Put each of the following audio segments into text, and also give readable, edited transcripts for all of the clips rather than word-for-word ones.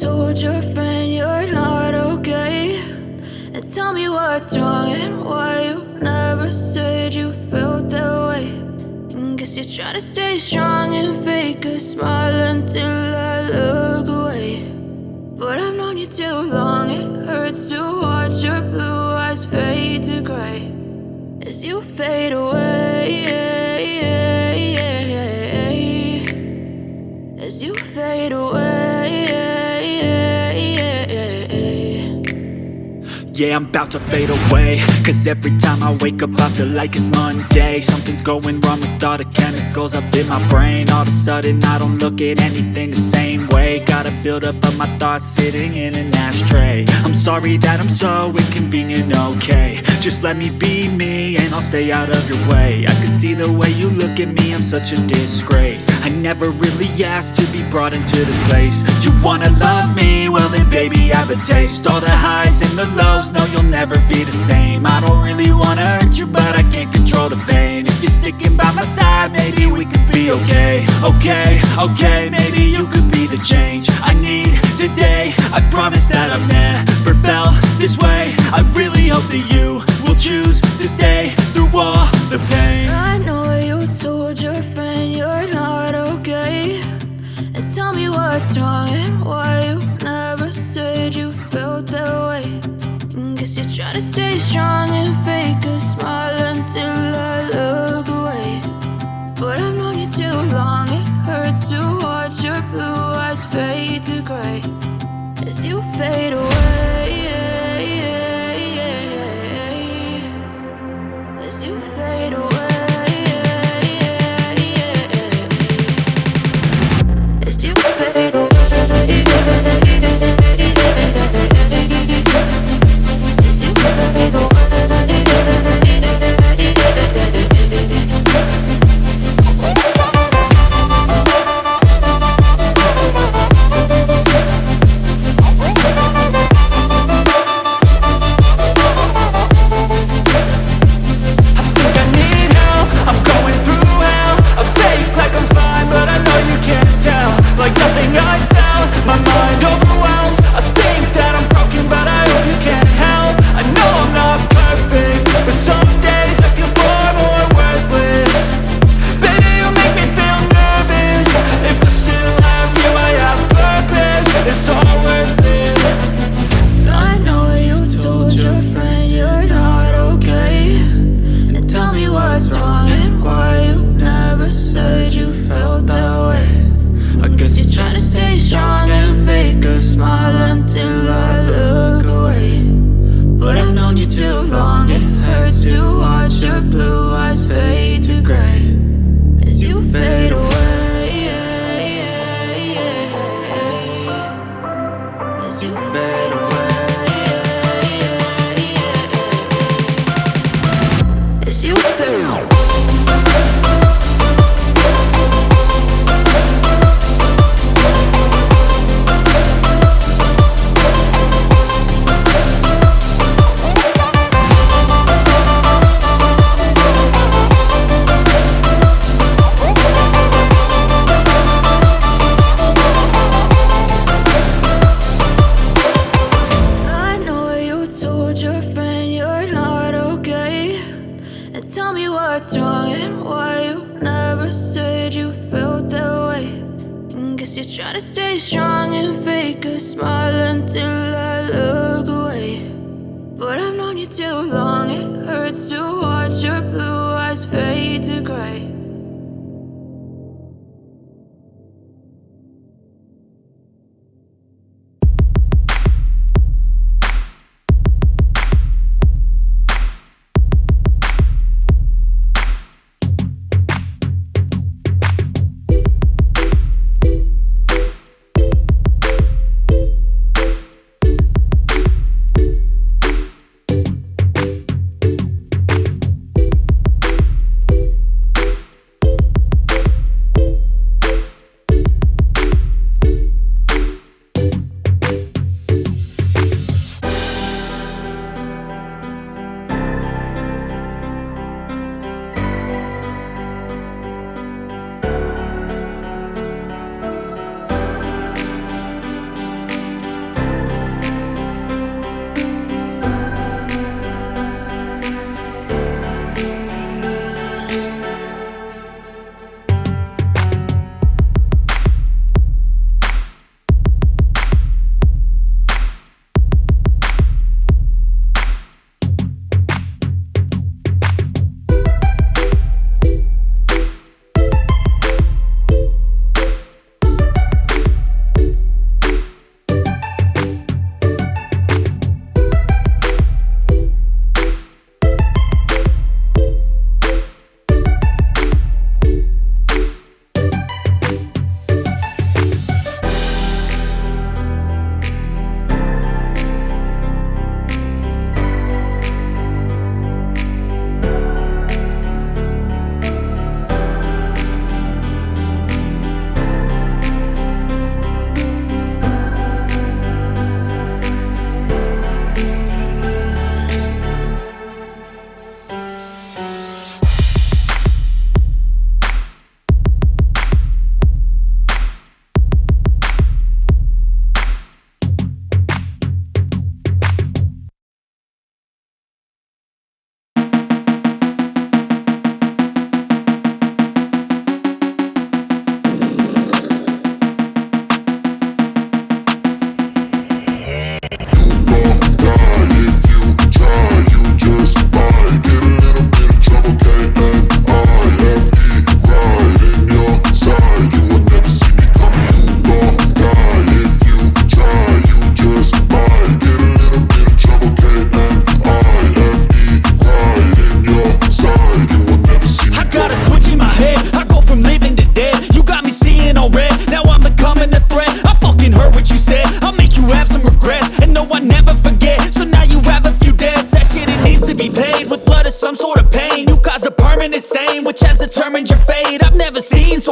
told your friend you're not okay, and tell me what's wrong and why you never said you felt that way. And guess you're trying to stay strong and fake a smile until I look away. But I've known you too long, it hurts to watch your blue eyes fade to gray as you fade away, as you fade away. Yeah, I'm about to fade away, cause every time I wake up I feel like it's Monday. Something's going wrong with all the chemicals up in my brain. All of a sudden I don't look at anything the same way. Gotta build up of my thoughts sitting in an ashtray. I'm sorry that I'm so inconvenient, okay. Just let me be me and I'll stay out of your way. I can see the way you look at me, I'm such a disgrace. I never really asked to be brought into this place. You wanna love me? Well then baby I have a taste. All the highs and the lows, no you'll never be the same. I don't really wanna hurt you but I can't control the pain. If you're sticking by my side maybe we could be okay. Okay, maybe you could be the change I need today. I promise that I've never felt this way. I really hope that you will choose to stay through all the pain. I know you told your friend you're not okay, and tell me what's wrong and why you never said you felt that way. And guess you're trying to stay strong and fake a smile until I look away. But I've known you too long, it hurts to watch your blue eyes fade to gray as you fade away, as you fade away, as you fade away.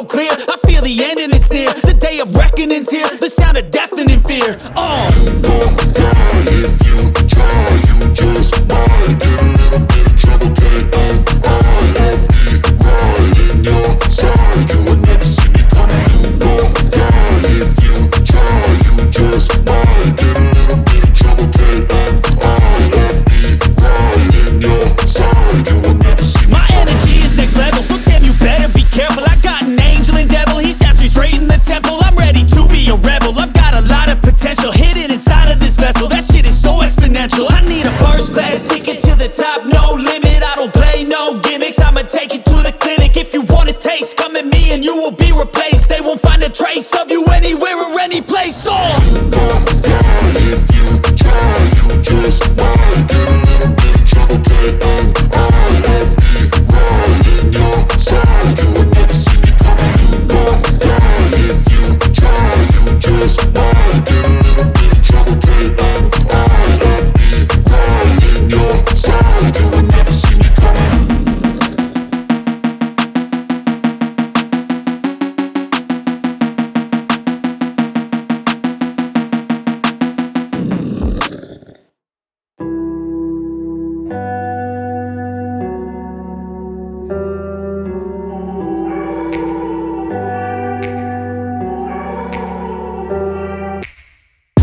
so clear. I feel the end and it's near. The day of reckoning's here. The sound of deafening fear. You gon' die if you try. You just might get a little bit of trouble. K-N-I-F-E, right in your side. You will never see me coming. You gon' die if you try. You just might get a little bit of trouble. K-N-I-F-E, right in your side. You will never see me coming. My energy is next level, so damn you better be careful. I got an angel and devil, he snaps me straight in the temple. I'm ready to be a rebel, I've got a lot of potential hidden inside of this vessel. That shit is so exponential. I need a first class ticket to the top, no limit. I don't play no gimmicks, I'ma take you to the clinic. If you want a taste, come at me and you will be replaced. They won't find a trace of you anywhere or any place. You gon' die if you try. You just might get a little bit of trouble. K-N-I-F-E, right in your side. You will never see me coming. You gon' die if you try. You just might get a little bit of trouble. K-N-I-F-E, right in your side. You will never see me coming.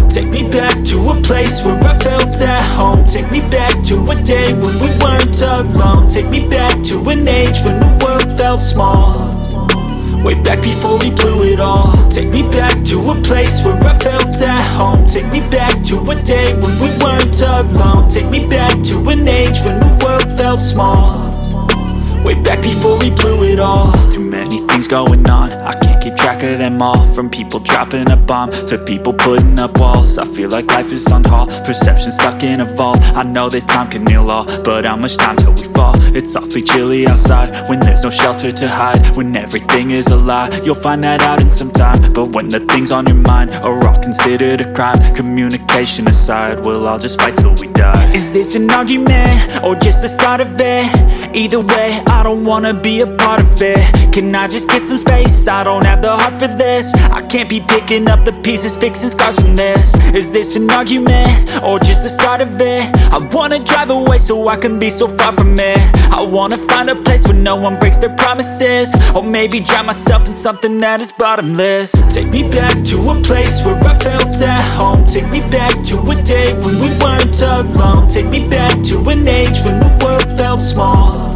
Take me back to a place where I felt at home. Take me back to a day when we weren't alone. Take me back to an age when the world felt small. Way back before we blew it all. Take me back to a place where I felt at home. Take me back to a day when we weren't alone. Take me back to an age when the world felt small. Way back before we blew it all. Too many things going on, I can't keep track of them all. From people dropping a bomb to people putting up walls. I feel like life is on hold, perception stuck in a vault. I know that time can heal all, but how much time till we fall? It's awfully chilly outside when there's no shelter to hide. When everything is a lie, you'll find that out in some time. But when the things on your mind are all considered a crime, communication aside, we'll all just fight till we die. Is this an argument or just the start of it? Either way, I don't wanna be a part of it. Can I just get some space? I don't have the heart for this. I can't be picking up the pieces, fixing scars from this. Is this an argument or just the start of it? I wanna drive away so I can be so far from it. I wanna find a place where no one breaks their promises. Or maybe drown myself in something that is bottomless. Take me back to a place where I felt at home. Take me back to a day when we weren't alone. Take me back to an age when the world felt small.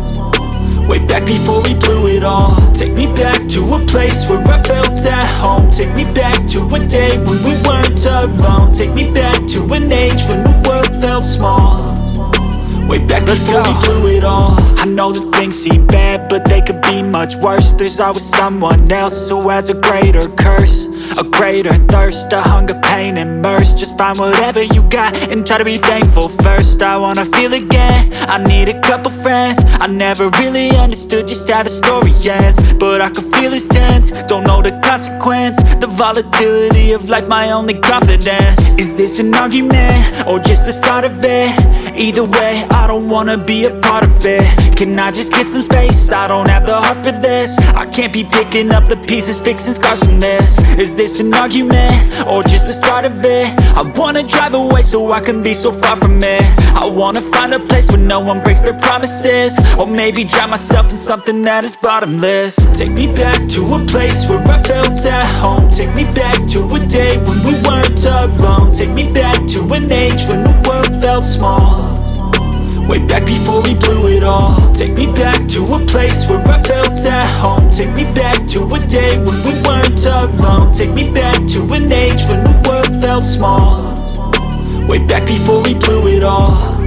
Way back before we blew it all. Take me back to a place where I felt at home. Take me back to a day when we weren't alone. Take me back to an age when the world felt small. Way back before we blew it all. I know that things seem bad, but they could be much worse. There's always someone else who has a greater curse, a greater thirst, a hunger, pain, and mercy. Just find whatever you got and try to be thankful first. I wanna feel again, I need a couple friends. I never really understood just how the story ends, but I can feel it's tense, don't know the consequence. The volatility of life, my only confidence. Is this an argument or just the start of it? Either way, I don't wanna be a part of it. Can I just get some space? I don't have the heart for this. I can't be picking up the pieces, fixing scars from this. Is this an argument or just the start of it? I wanna drive away so I can be so far from it. I wanna find a place where no one breaks their promises. Or maybe drown myself in something that is bottomless. Take me back to a place where I felt at home. Take me back to a day when we weren't alone. Take me back to an age when the world felt small. Way back before we blew it all. Take me back to a place where I felt at home. Take me back to a day when we weren't alone. Take me back to an age when the world felt small. Way back before we blew it all.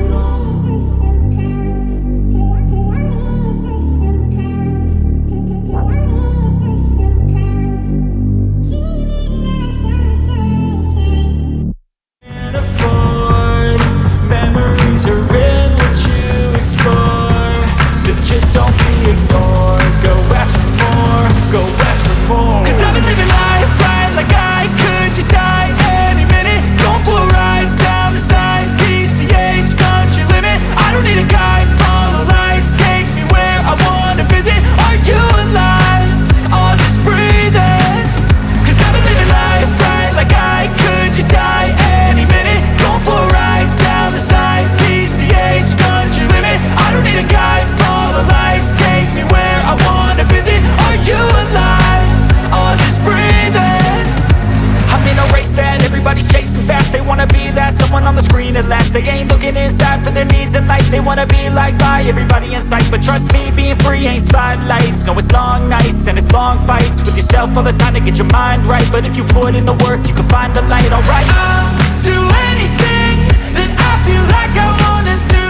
wanna be that someone on the screen at last. They ain't looking inside for their needs in life. They wanna be liked by everybody in sight. But trust me, being free ain't spotlights. No, it's long nights and it's long fights with yourself all the time to get your mind right. But if you put in the work, you can find the light, alright. I'll do anything that I feel like I wanna do.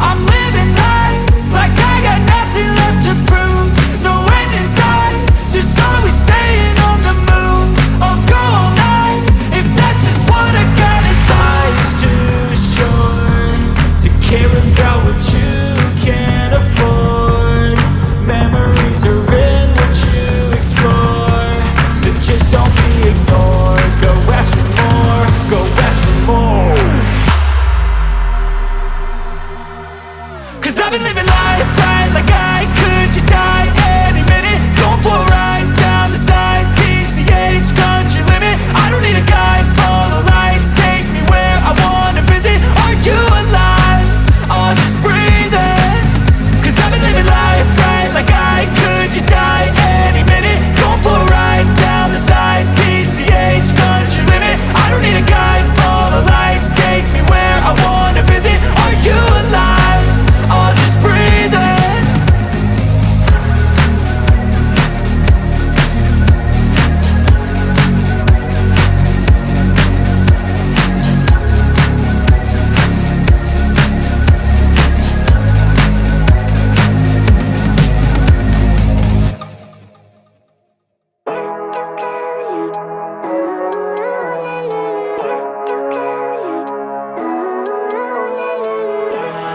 I'm living life like I got nothing left to prove. No end in sight, just always staying on the move. I'll go all night if that's just what I gotta do. Life's too short to care about what you can't afford. Memories are in what you explore. So just don't be ignored. Go ask for more, go ask for more. Cause I've been living life right like I could just die any minute. Going for a ride down the side, PCH, country limit. I don't need a guide, follow lights, take me where I wanna visit. Are you alive? I'll just breathe in. Cause I've been living life right like I could just die any minute. Going for a ride down the side, PCH, country limit. I don't need a guide, follow lights, take me where I wanna visit. Are you alive? I'll just breathe in.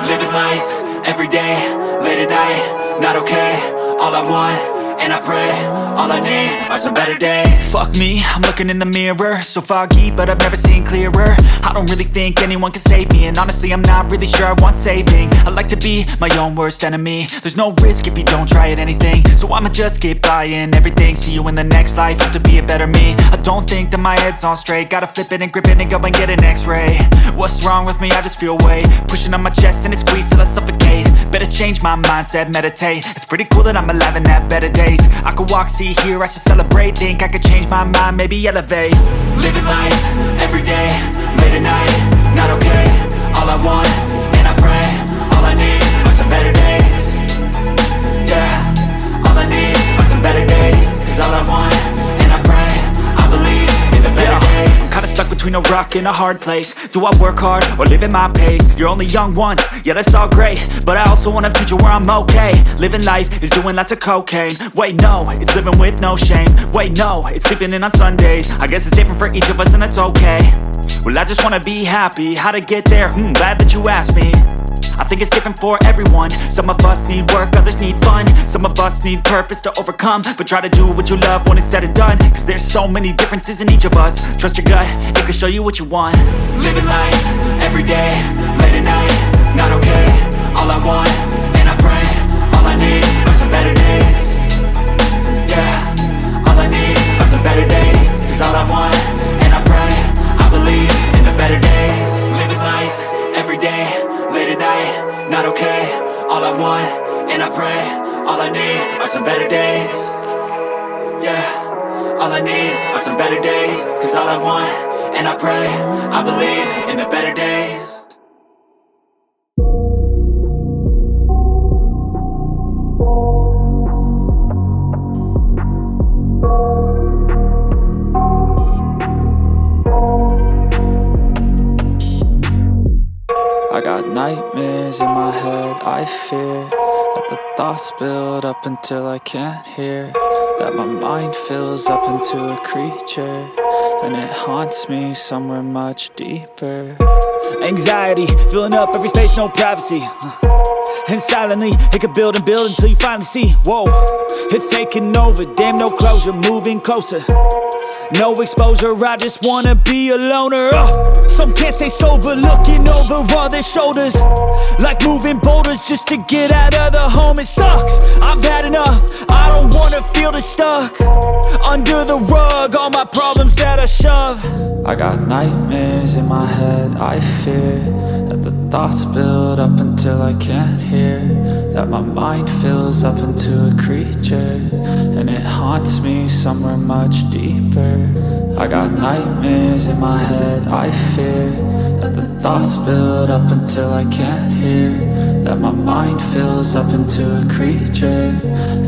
Living life, every day, late at night, not okay. All I want, and I pray, all I need are some better days. Fuck me, I'm looking in the mirror, so foggy, but I've never seen clearer. I don't really think anyone can save me, and honestly I'm not really sure I want saving. I like to be my own worst enemy. There's no risk if you don't try at anything, so I'ma just keep buying everything. See you in the next life, have to be a better me. I don't think that my head's on straight. Gotta flip it and grip it and go and get an x-ray. What's wrong with me? I just feel weight pushing on my chest and it squeezes till I suffocate. Better change my mindset, meditate. It's pretty cool that I'm alive and have better days. I could walk, see, hear, I should celebrate. Think I could change my mind, maybe elevate. Living life, every day, late at night, not okay. All I want, and I pray, all I need are some better days. Yeah, all I need are some better days. Cause all I want, and I pray, I believe in the better days. I'm kinda stuck between a rock and a hard place. Do I work hard or live at my pace? You're only young once, yeah that's all great, but I also want a future where I'm okay. Living life is doing lots of cocaine. Wait no, it's living with no shame. Wait no, it's sleeping in on Sundays. I guess it's different for each of us and that's okay. Well I just wanna be happy, how to get there? Glad that you asked me. I think it's different for everyone. Some of us need work, others need fun. Some of us need purpose to overcome. But try to do what you love when it's said and done. Cause there's so many differences in each of us. Trust your gut, it can show you what you want. Living life, every day, late at night, not okay. All I want, and I pray, all I need are some better days. Yeah, all I need are some better days. Cause all I want, and I pray, I believe in the better days. Living life, every day, late at night, not okay. All I want, and I pray, all I need are some better days. Yeah, all I need are some better days. Cause all I want, and I pray, I believe in the better days. I got nightmares in my head, I fear that the thoughts build up until I can't hear. That my mind fills up into a creature, and it haunts me somewhere much deeper. Anxiety, filling up every space, no privacy. And silently, it could build and build until you finally see. Whoa, it's taking over, damn no closure, moving closer. No exposure, I just wanna be a loner. Some can't stay sober, looking over all their shoulders, like moving boulders just to get out of the home. It sucks, I've had enough, I don't wanna feel stuck under the rug, all my problems that I shove. I got nightmares in my head, I fear that the thoughts build up until I can't hear, that my mind fills up into a creature, and it haunts me somewhere much deeper. I got nightmares in my head, I fear that the thoughts build up until I can't hear, that my mind fills up into a creature,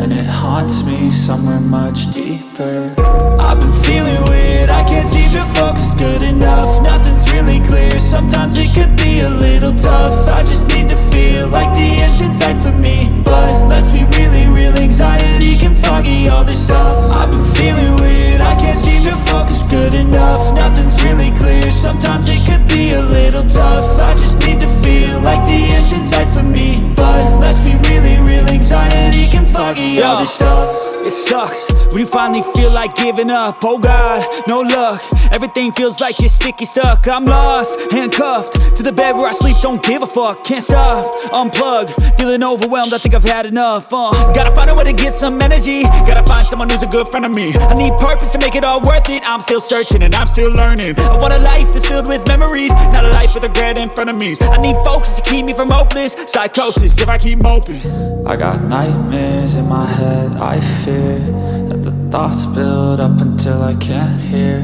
and it haunts me somewhere much deeper. I've been feeling weird, I can't seem to focus good enough. Nothing's really clear, sometimes it could be a little tough. I just need to feel like the end's in sight for me, but let's be really real, anxiety can foggy all this stuff. I've been feeling weird, I can't seem to focus good enough. Nothing's really clear, sometimes it could be a little tough. I just need to feel like the end's in sight for me, but let's be really real, anxiety can foggy all this stuff. It sucks when you finally feel like giving up. Oh God, no luck. Everything feels like you're sticky stuck. I'm lost, handcuffed to the bed where I sleep. Don't give a fuck, can't stop. Unplug, feeling overwhelmed. I think I've had enough. Gotta find a way to get some energy. Gotta find someone who's a good friend of me. I need purpose to make it all worth it. I'm still searching and I'm still learning. I want a life that's filled with memories, not a life with regret and frenemies. I need focus to keep me from hopeless psychosis if I keep moping. I got nightmares in my head, I fear that the thoughts build up until I can't hear,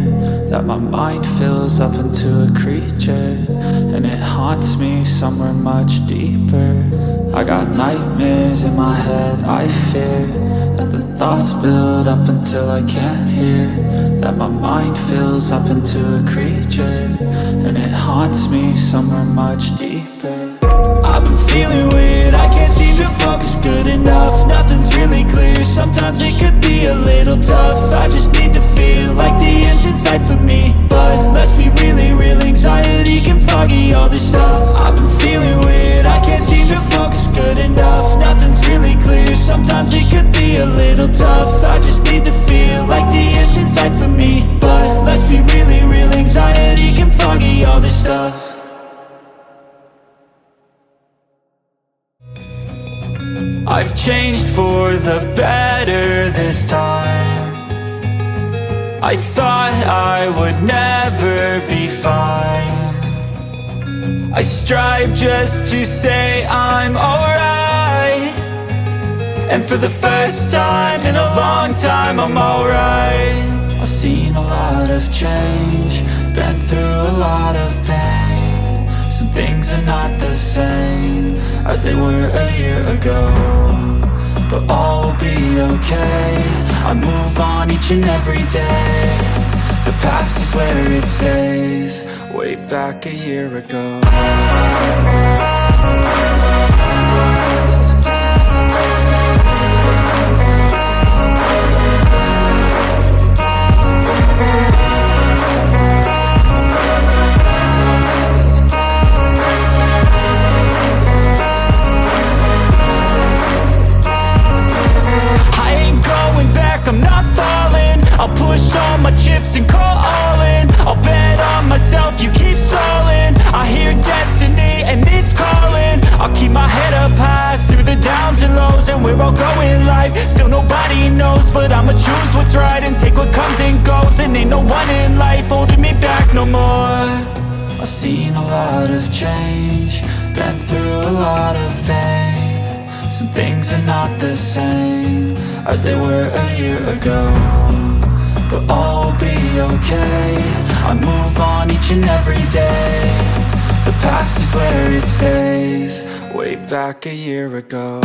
that my mind fills up into a creature, and it haunts me somewhere much deeper. I got nightmares in my head, I fear that the thoughts build up until I can't hear, that my mind fills up into a creature, and it haunts me somewhere much deeper. I've been feeling weird, I can't seem to focus good enough. Nothing's really clear, sometimes it could be a little tough. I just need to feel like the end's in sight for me, but let's be really real, anxiety can foggy all this stuff. I've been feeling weird, I can't seem to focus good enough. Nothing's really clear, sometimes it could be a little tough. I just need to feel like the end's in sight for me, but let's be really real, anxiety can foggy all this stuff. I've changed for the better this time. I thought I would never be fine. I strive just to say I'm alright, and for the first time in a long time I'm alright. I've seen a lot of change, been through a lot of pain. Some things are not the same as they were a year ago, but all will be okay. I move on each and every day. The past is where it stays, way back a year ago. I'm not falling, I'll push all my chips and call all in. I'll bet on myself, you keep stalling. I hear destiny and it's calling. I'll keep my head up high through the downs and lows, and we're all going life. Still nobody knows, but I'ma choose what's right and take what comes and goes. And ain't no one in life holding me back no more. I've seen a lot of change, been through a lot of pain. Some things are not the same as they were a year ago, but all will be okay. I move on each and every day. The past is where it stays, way back a year ago.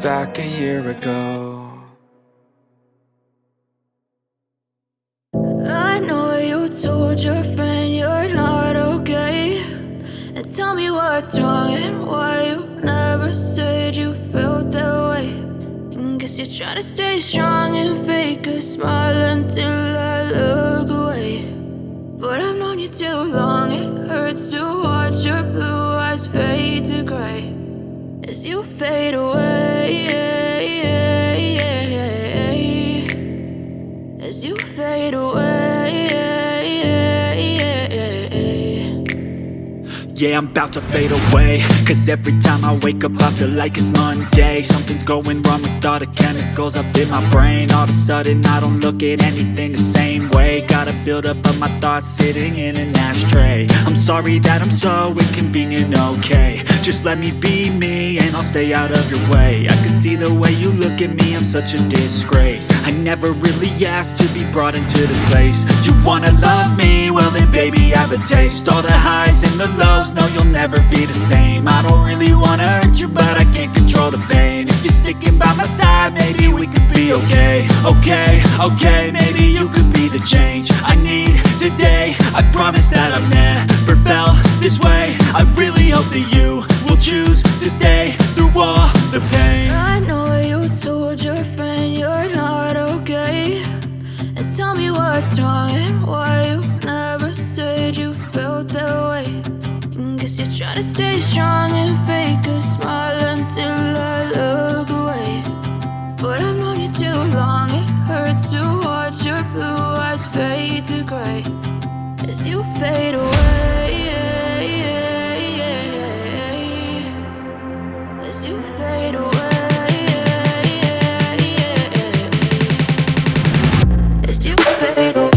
Back a year ago. I know you told your friend you're not okay, and tell me what's what's wrong and why you never said you felt that way. And guess you're trying to stay strong and fake a smile until I look away. But I've known you too long, it hurts to watch your blue eyes fade to gray as you fade away, as you fade away. Yeah, I'm about to fade away, cause every time I wake up I feel like it's Monday. Something's going wrong with all the chemicals up in my brain. All of a sudden I don't look at anything the same way. Gotta build up of my thoughts sitting in an ashtray. I'm sorry that I'm so inconvenient, okay. Just let me be me and I'll stay out of your way. I can see the way you look at me, I'm such a disgrace. I never really asked to be brought into this place. You wanna love me? Well then baby have a taste. All the highs and the lows, no, you'll never be the same. I don't really wanna hurt you, but I can't control the pain. If you're sticking by my side, maybe we could be okay. Okay, maybe you could be the change I need today. I promise that I've never felt this way. I really hope that you will choose to stay through all the pain. I know you told your friend you're not okay, and tell me what's wrong and why you never said you felt that way. Guess you're trying to stay strong and fake a smile until I look away. But I've known you too long, it hurts to watch your blue eyes fade to gray as you fade away, as you fade away, as you fade away.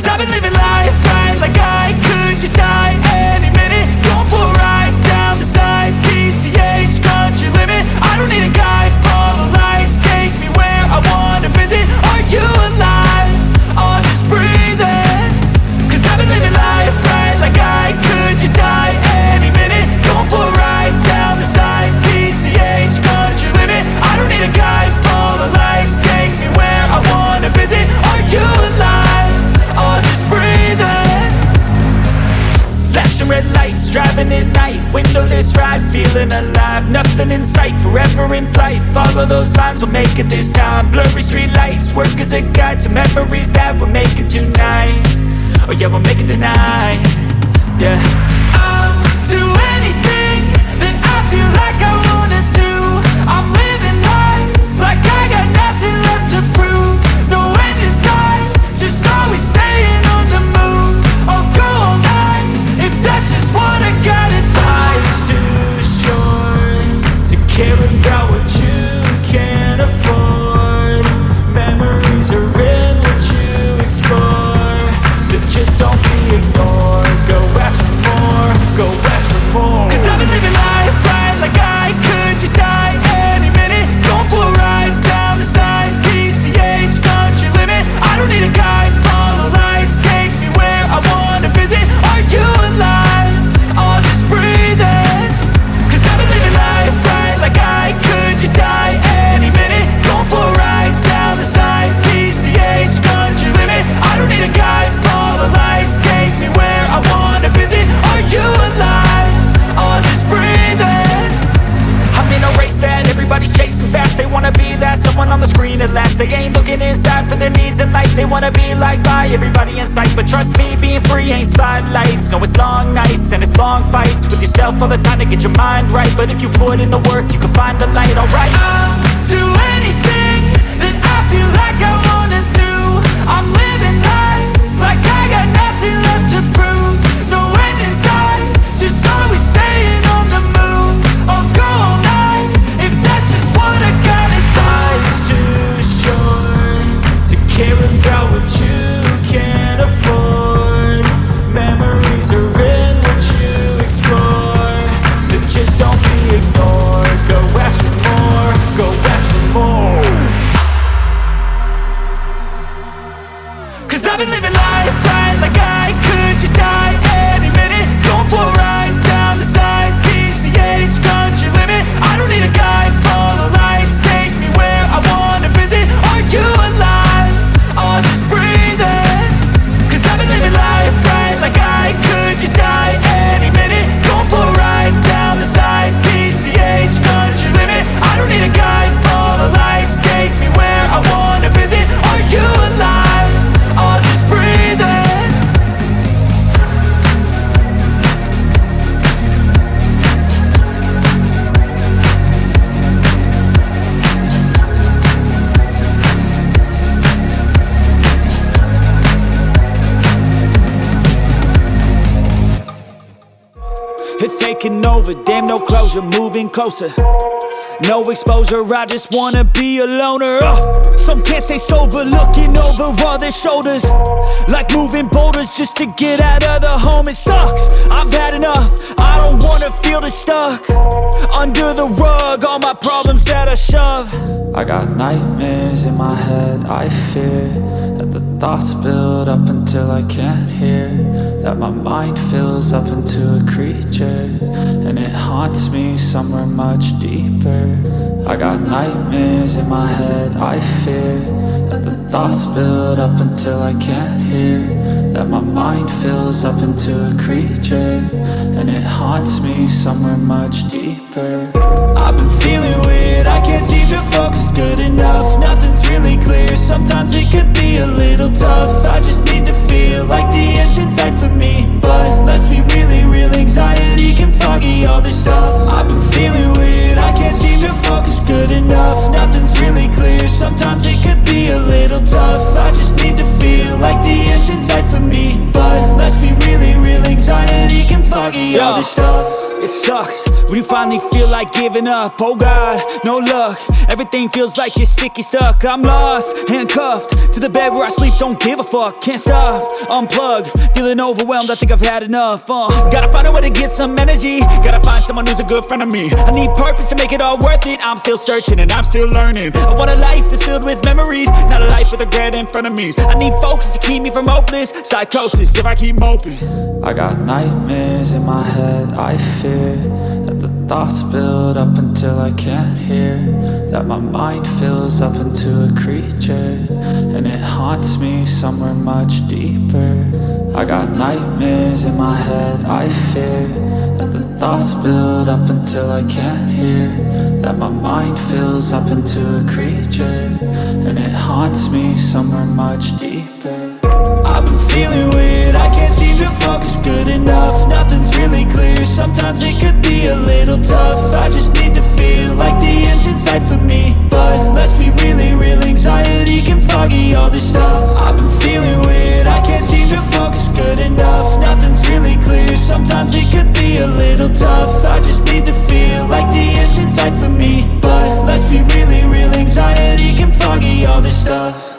I've been living life right like I could just die any minute. Going for a ride down the side, PCH, country limit. I don't need a guide, follow lights, take me where I wanna visit. Are you alive? Or just breathing? Cause I've been living life right like I could just die any minute. Going for a ride down the side, PCH, country limit. I don't need a guide, follow lights, take me where I wanna visit. Are you alive? Or just breathing? Flashing red lights, driving at night, windowless ride, feeling alive. Nothing in sight, forever in flight. Follow those lines, we'll make it this time. Blurry street lights, work as a guide to memories that we're making tonight. oh yeah, we'll make it tonight. Yeah, I'll do anything that I feel like I wanna do. I'm living life like I got nothing left to prove. No end in sight, just always staying on the move. I'll go all night if that's just what I gotta do. Life's too short to care about what you can't afford. Memories are in what you explore, so just don't be ignored. Go ask for more, go ask for more. Cause I've been living life right like I could just die any minute. Going for a ride down the side, PCH, country limit. I don't need a guide, follow lights, take me where I wanna visit. Are you alive? I'll just breathe in. Cause I've been living life right like I could just die any minute. Going for a ride down the side, PCH, country limit. I don't need a guide, follow lights, take me where I wanna visit. Are you alive? I'll just breathe in. I'm in a race that everybody's chasing fast. They wanna be that someone on the screen at last. They ain't looking inside for their needs in life. They wanna be liked by everybody in sight. But trust me, being free ain't spotlights. No, it's long nights and it's long fights with yourself all the time to get your mind right. But if you put in the work, you can find the light, alright. I'll do anything that I feel like I wanna do. I'm living life like I got nothing left to prove. No end in sight, just always staying on the move. I'll go all night if that's just what I gotta do. Life's too short to care about what you can't afford. Memories are in what you explore, so just don't be ignored. Go ask for more, go ask for more. Cause I've been living life right like I could just die any minute. Going for a ride down the side, PCH, country limit. I don't need a guide, follow lights, take me where I wanna visit. Are you alive? I'll just breathe in. Cause I've been living life right like I could just die any minute. Going for a ride down the side, PCH, country limit. I don't need a guide, follow lights, take me where I wanna visit. Are you alive? I'll just breathe in. It's taking over, damn no closure, moving closer. No exposure, I just wanna be a loner. Some can't stay sober, looking over all their shoulders, like moving boulders just to get out of the home. It sucks, I've had enough, I don't wanna feel the stuck under the rug, all my problems that I shove. I got nightmares in my head, I fear that the thoughts build up until I can't hear, that my mind fills up into a creature, and it haunts me somewhere much deeper. I got nightmares in my head, I fear that the thoughts build up until I can't hear, that my mind fills up into a creature, and it haunts me somewhere much deeper. I've been feeling weird, I can't seem to focus good enough. Nothing's really clear, sometimes it could be a little tough. I just need to feel like the end's in sight for me, but let's be really real, anxiety can foggy all this stuff. I've been feeling weird, I can't seem to focus good enough. Nothing's really clear, sometimes it could be a little tough. I just need to feel like the end's in sight for me, but let's be really real, anxiety can foggy all this stuff. It sucks when you finally feel like giving up. Oh God, no luck, everything feels like you're sticky stuck. I'm lost, handcuffed to the bed where I sleep, don't give a fuck. Can't stop, unplug, feeling overwhelmed, I think I've had enough. Gotta find a way to get some energy, gotta find someone who's a good friend of me. I need purpose to make it all worth it, I'm still searching and I'm still learning. I want a life that's filled with memories, not a life with regret in front of me. I need focus to keep me from hopeless psychosis if I keep moping. I got nightmares in my head, I fear that the thoughts build up until I can't hear, that my mind fills up into a creature, and it haunts me somewhere much deeper. I got nightmares in my head, I fear that the thoughts build up until I can't hear, that my mind fills up into a creature, and it haunts me somewhere much deeper. I've been feeling weird, I can't seem to focus good enough. Nothing's really clear, sometimes it could be a little tough. I just need to feel like the end's in sight for me. But let's be really real, anxiety can foggy all this stuff. I've been feeling weird, I can't seem to focus good enough. Nothing's really clear, sometimes it could be a little tough. I just need to feel like the end's in sight for me. But let's be really real, anxiety can foggy all this stuff.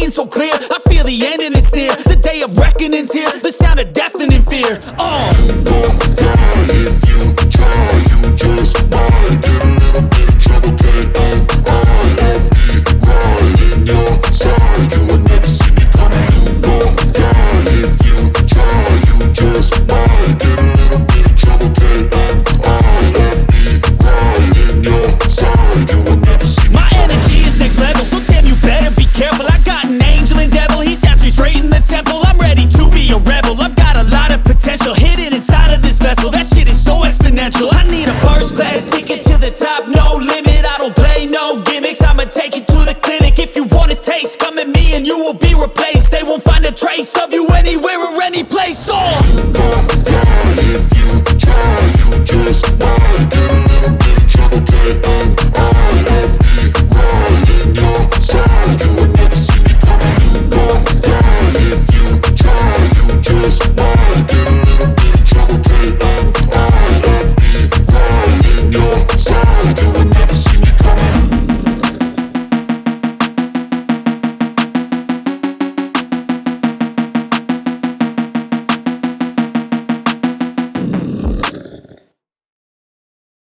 So clear, I feel the end and it's near. The day of reckoning's here, the sound of deafening fear. You gon' die if you try, you just might.